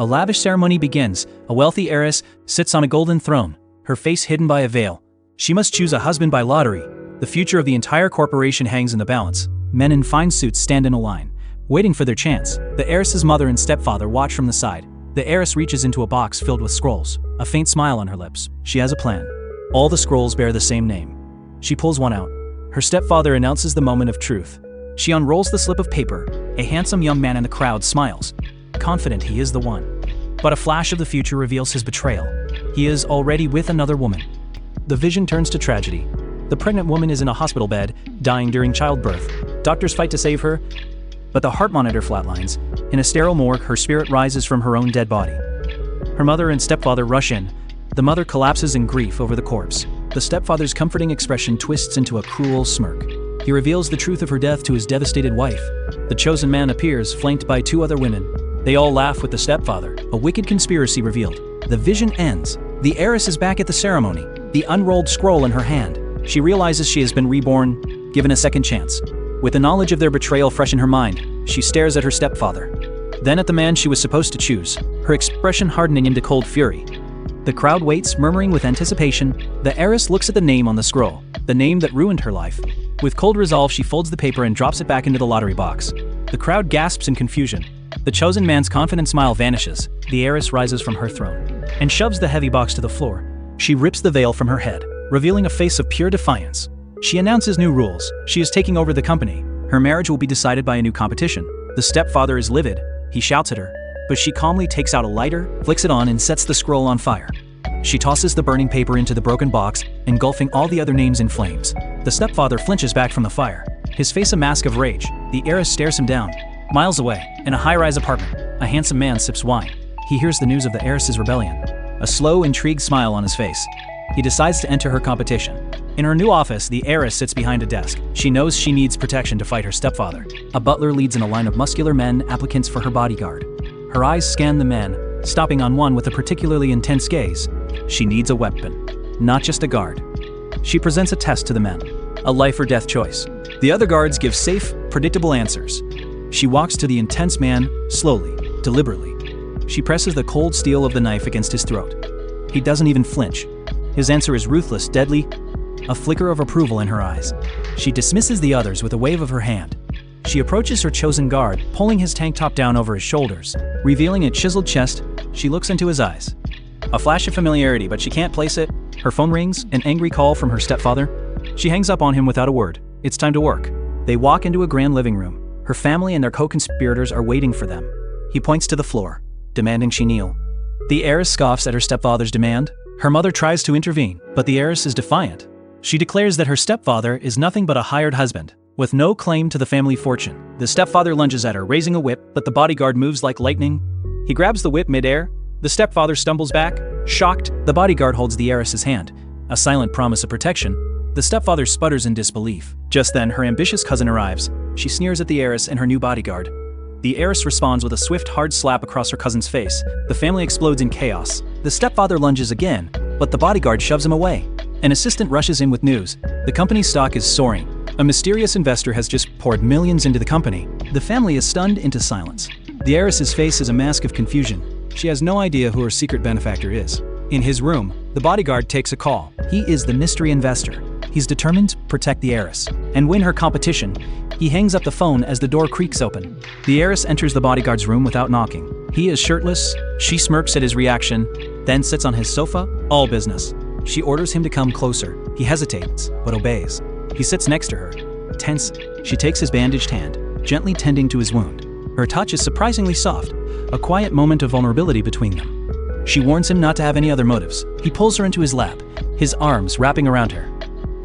A lavish ceremony begins. A wealthy heiress sits on a golden throne, her face hidden by a veil. She must choose a husband by lottery. The future of the entire corporation hangs in the balance. Men in fine suits stand in a line, waiting for their chance. The heiress's mother and stepfather watch from the side. The heiress reaches into a box filled with scrolls, a faint smile on her lips. She has a plan. All the scrolls bear the same name. She pulls one out. Her stepfather announces the moment of truth. She unrolls the slip of paper. A handsome young man in the crowd smiles, confident he is the one. But a flash of the future reveals his betrayal. He is already with another woman. The vision turns to tragedy. The pregnant woman is in a hospital bed, dying during childbirth. Doctors fight to save her, but the heart monitor flatlines. In a sterile morgue, her spirit rises from her own dead body. Her mother and stepfather rush in. The mother collapses in grief over the corpse. The stepfather's comforting expression twists into a cruel smirk. He reveals the truth of her death to his devastated wife. The chosen man appears, flanked by 2 other women. They all laugh with the stepfather. A wicked conspiracy revealed. The vision ends. The heiress is back at the ceremony, the unrolled scroll in her hand. She realizes she has been reborn, given a second chance. With the knowledge of their betrayal fresh in her mind, she stares at her stepfather. Then at the man she was supposed to choose, her expression hardening into cold fury. The crowd waits, murmuring with anticipation. The heiress looks at the name on the scroll, the name that ruined her life. With cold resolve, she folds the paper and drops it back into the lottery box. The crowd gasps in confusion. The chosen man's confident smile vanishes. The heiress rises from her throne and shoves the heavy box to the floor. She rips the veil from her head, revealing a face of pure defiance. She announces new rules. She is taking over the company. Her marriage will be decided by a new competition. The stepfather is livid. He shouts at her, but she calmly takes out a lighter, flicks it on, and sets the scroll on fire. She tosses the burning paper into the broken box, engulfing all the other names in flames. The stepfather flinches back from the fire, his face a mask of rage. The heiress stares him down. Miles away, in a high-rise apartment, a handsome man sips wine. He hears the news of the heiress's rebellion. A slow, intrigued smile on his face. He decides to enter her competition. In her new office, the heiress sits behind a desk. She knows she needs protection to fight her stepfather. A butler leads in a line of muscular men, applicants for her bodyguard. Her eyes scan the men, stopping on one with a particularly intense gaze. She needs a weapon, not just a guard. She presents a test to the men, a life or death choice. The other guards give safe, predictable answers. She walks to the intense man, slowly, deliberately. She presses the cold steel of the knife against his throat. He doesn't even flinch. His answer is ruthless, deadly, a flicker of approval in her eyes. She dismisses the others with a wave of her hand. She approaches her chosen guard, pulling his tank top down over his shoulders, revealing a chiseled chest. She looks into his eyes. A flash of familiarity, but she can't place it. Her phone rings, an angry call from her stepfather. She hangs up on him without a word. It's time to work. They walk into a grand living room. Her family and their co-conspirators are waiting for them. He points to the floor, demanding she kneel. The heiress scoffs at her stepfather's demand. Her mother tries to intervene, but the heiress is defiant. She declares that her stepfather is nothing but a hired husband, with no claim to the family fortune. The stepfather lunges at her, raising a whip, but the bodyguard moves like lightning. He grabs the whip mid-air. The stepfather stumbles back. Shocked, the bodyguard holds the heiress's hand, a silent promise of protection. The stepfather sputters in disbelief. Just then, her ambitious cousin arrives. She sneers at the heiress and her new bodyguard. The heiress responds with a swift, hard slap across her cousin's face. The family explodes in chaos. The stepfather lunges again, but the bodyguard shoves him away. An assistant rushes in with news. The company's stock is soaring. A mysterious investor has just poured millions into the company. The family is stunned into silence. The heiress's face is a mask of confusion. She has no idea who her secret benefactor is. In his room, the bodyguard takes a call. He is the mystery investor. He's determined to protect the heiress and win her competition. He hangs up the phone as the door creaks open. The heiress enters the bodyguard's room without knocking. He is shirtless. She smirks at his reaction, then sits on his sofa. All business. She orders him to come closer. He hesitates, but obeys. He sits next to her. Tense, she takes his bandaged hand, gently tending to his wound. Her touch is surprisingly soft, a quiet moment of vulnerability between them. She warns him not to have any other motives. He pulls her into his lap, his arms wrapping around her.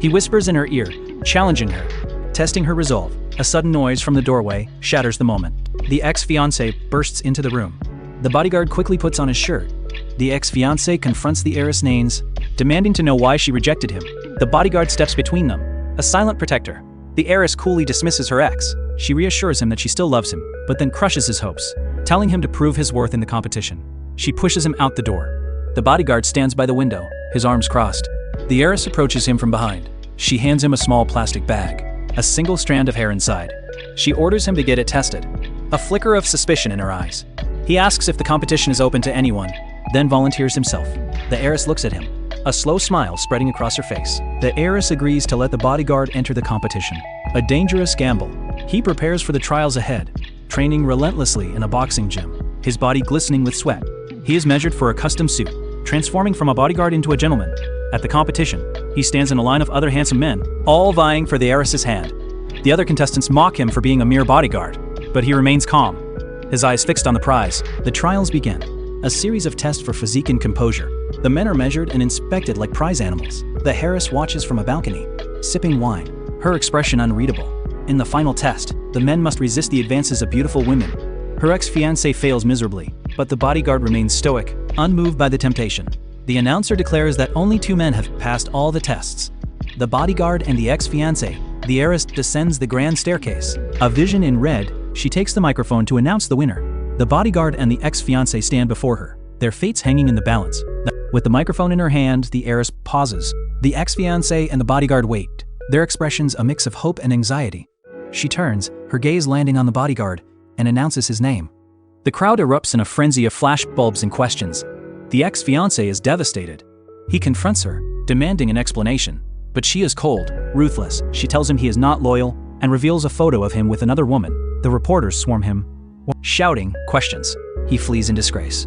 He whispers in her ear, challenging her, testing her resolve. A sudden noise from the doorway shatters the moment. The ex-fiancé bursts into the room. The bodyguard quickly puts on his shirt. The ex-fiancé confronts the heiress Naines, demanding to know why she rejected him. The bodyguard steps between them, a silent protector. The heiress coolly dismisses her ex. She reassures him that she still loves him, but then crushes his hopes, telling him to prove his worth in the competition. She pushes him out the door. The bodyguard stands by the window, his arms crossed. The heiress approaches him from behind. She hands him a small plastic bag, a single strand of hair inside. She orders him to get it tested. A flicker of suspicion in her eyes. He asks if the competition is open to anyone, then volunteers himself. The heiress looks at him, a slow smile spreading across her face. The heiress agrees to let the bodyguard enter the competition. A dangerous gamble. He prepares for the trials ahead, training relentlessly in a boxing gym, his body glistening with sweat. He is measured for a custom suit, transforming from a bodyguard into a gentleman. At the competition, he stands in a line of other handsome men, all vying for the heiress's hand. The other contestants mock him for being a mere bodyguard, but he remains calm, his eyes fixed on the prize. The trials begin, a series of tests for physique and composure. The men are measured and inspected like prize animals. The heiress watches from a balcony, sipping wine, her expression unreadable. In the final test, the men must resist the advances of beautiful women. Her ex-fiancé fails miserably, but the bodyguard remains stoic, unmoved by the temptation. The announcer declares that only 2 men have passed all the tests: the bodyguard and the ex-fiancé. The heiress descends the grand staircase. A vision in red, she takes the microphone to announce the winner. The bodyguard and the ex-fiancé stand before her, their fates hanging in the balance. With the microphone in her hand, the heiress pauses. The ex-fiancé and the bodyguard wait, their expressions a mix of hope and anxiety. She turns, her gaze landing on the bodyguard, and announces his name. The crowd erupts in a frenzy of flashbulbs and questions. The ex-fiancé is devastated. He confronts her, demanding an explanation. But she is cold, ruthless. She tells him he is not loyal, and reveals a photo of him with another woman. The reporters swarm him, shouting questions. He flees in disgrace.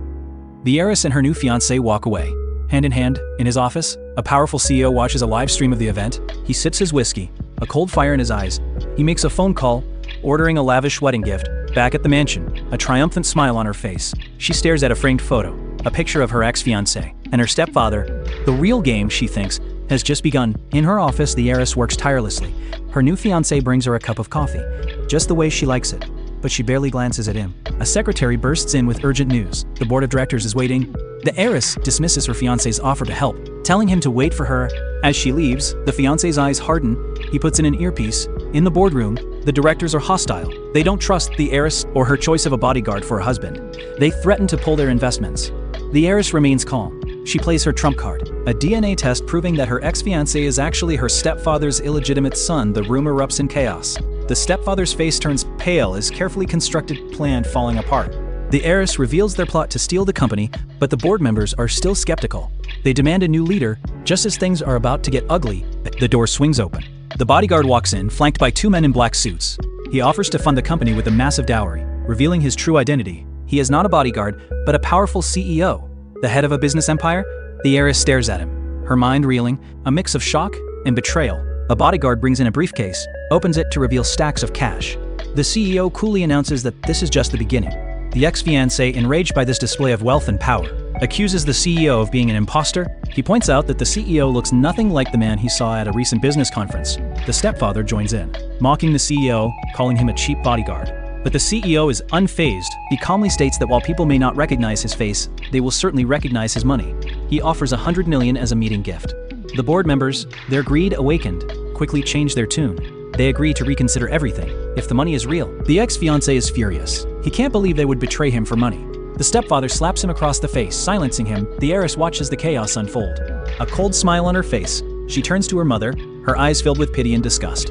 The heiress and her new fiancé walk away. Hand in hand, in his office, a powerful CEO watches a live stream of the event. He sips his whiskey, a cold fire in his eyes. He makes a phone call, ordering a lavish wedding gift. Back at the mansion, a triumphant smile on her face. She stares at a framed photo, a picture of her ex-fiancé and her stepfather. The real game, she thinks, has just begun. In her office, the heiress works tirelessly. Her new fiancé brings her a cup of coffee, just the way she likes it, but she barely glances at him. A secretary bursts in with urgent news. The board of directors is waiting. The heiress dismisses her fiancé's offer to help, telling him to wait for her. As she leaves, the fiancé's eyes harden. He puts in an earpiece. In the boardroom, the directors are hostile. They don't trust the heiress or her choice of a bodyguard for a husband. They threaten to pull their investments. The heiress remains calm. She plays her trump card, a DNA test proving that her ex-fiancé is actually her stepfather's illegitimate son. The room erupts in chaos. The stepfather's face turns pale, his carefully constructed plan falling apart. The heiress reveals their plot to steal the company, but the board members are still skeptical. They demand a new leader. Just as things are about to get ugly, the door swings open. The bodyguard walks in, flanked by 2 men in black suits. He offers to fund the company with a massive dowry, revealing his true identity. He is not a bodyguard, but a powerful CEO. The head of a business empire? The heiress stares at him, her mind reeling, a mix of shock and betrayal. A bodyguard brings in a briefcase, opens it to reveal stacks of cash. The CEO coolly announces that this is just the beginning. The ex-fiancé, enraged by this display of wealth and power, accuses the CEO of being an imposter. He points out that the CEO looks nothing like the man he saw at a recent business conference. The stepfather joins in, mocking the CEO, calling him a cheap bodyguard. But the CEO is unfazed. He calmly states that while people may not recognize his face, they will certainly recognize his money. He offers $100 million as a meeting gift. The board members, their greed awakened, quickly change their tune. They agree to reconsider everything, if the money is real. The ex-fiancé is furious. He can't believe they would betray him for money. The stepfather slaps him across the face, silencing him. The heiress watches the chaos unfold. A cold smile on her face, she turns to her mother, her eyes filled with pity and disgust.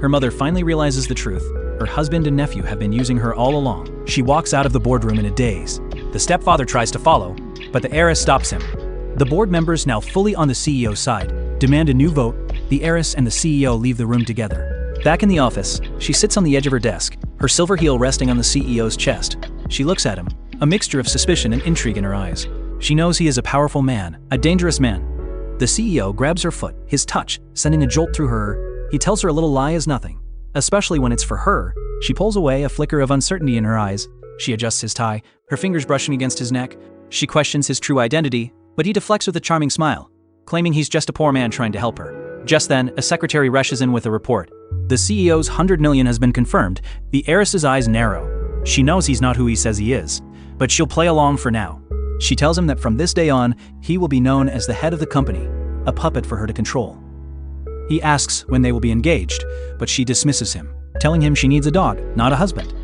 Her mother finally realizes the truth. Her husband and nephew have been using her all along. She walks out of the boardroom in a daze. The stepfather tries to follow, but the heiress stops him. The board members, now fully on the CEO's side, demand a new vote. The heiress and the CEO leave the room together. Back in the office, she sits on the edge of her desk, her silver heel resting on the CEO's chest. She looks at him, a mixture of suspicion and intrigue in her eyes. She knows he is a powerful man, a dangerous man. The CEO grabs her foot, his touch sending a jolt through her. He tells her a little lie is nothing, especially when it's for her. She pulls away, a flicker of uncertainty in her eyes. She adjusts his tie, her fingers brushing against his neck. She questions his true identity, but he deflects with a charming smile, claiming he's just a poor man trying to help her. Just then, a secretary rushes in with a report. The CEO's $100 million has been confirmed. The heiress's eyes narrow. She knows he's not who he says he is, but she'll play along for now. She tells him that from this day on, he will be known as the head of the company, a puppet for her to control. He asks when they will be engaged, but she dismisses him, telling him she needs a dog, not a husband.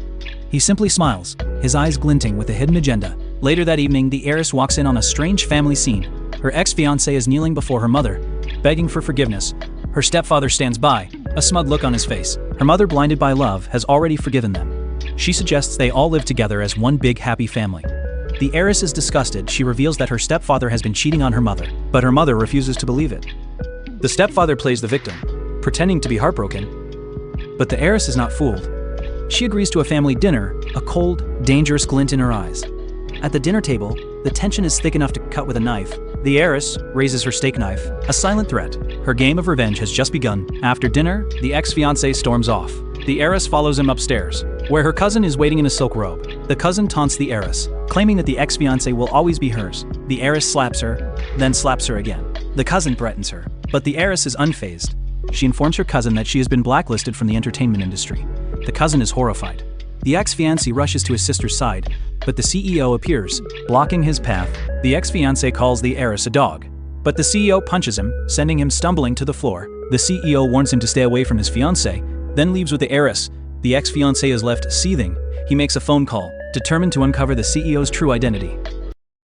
He simply smiles, his eyes glinting with a hidden agenda. Later that evening, the heiress walks in on a strange family scene. Her ex-fiancé is kneeling before her mother, begging for forgiveness. Her stepfather stands by, a smug look on his face. Her mother, blinded by love, has already forgiven them. She suggests they all live together as one big happy family. The heiress is disgusted. She reveals that her stepfather has been cheating on her mother, but her mother refuses to believe it. The stepfather plays the victim, pretending to be heartbroken. But the heiress is not fooled. She agrees to a family dinner, a cold, dangerous glint in her eyes. At the dinner table, the tension is thick enough to cut with a knife. The heiress raises her steak knife, a silent threat. Her game of revenge has just begun. After dinner, the ex-fiancé storms off. The heiress follows him upstairs, where her cousin is waiting in a silk robe. The cousin taunts the heiress, claiming that the ex-fiancé will always be hers. The heiress slaps her, then slaps her again. The cousin threatens her, but the heiress is unfazed. She informs her cousin that she has been blacklisted from the entertainment industry. The cousin is horrified. The ex-fiancé rushes to his sister's side, but the CEO appears, blocking his path. The ex-fiancé calls the heiress a dog, but the CEO punches him, sending him stumbling to the floor. The CEO warns him to stay away from his fiancée, then leaves with the heiress. The ex-fiancé is left seething. He makes a phone call, determined to uncover the CEO's true identity.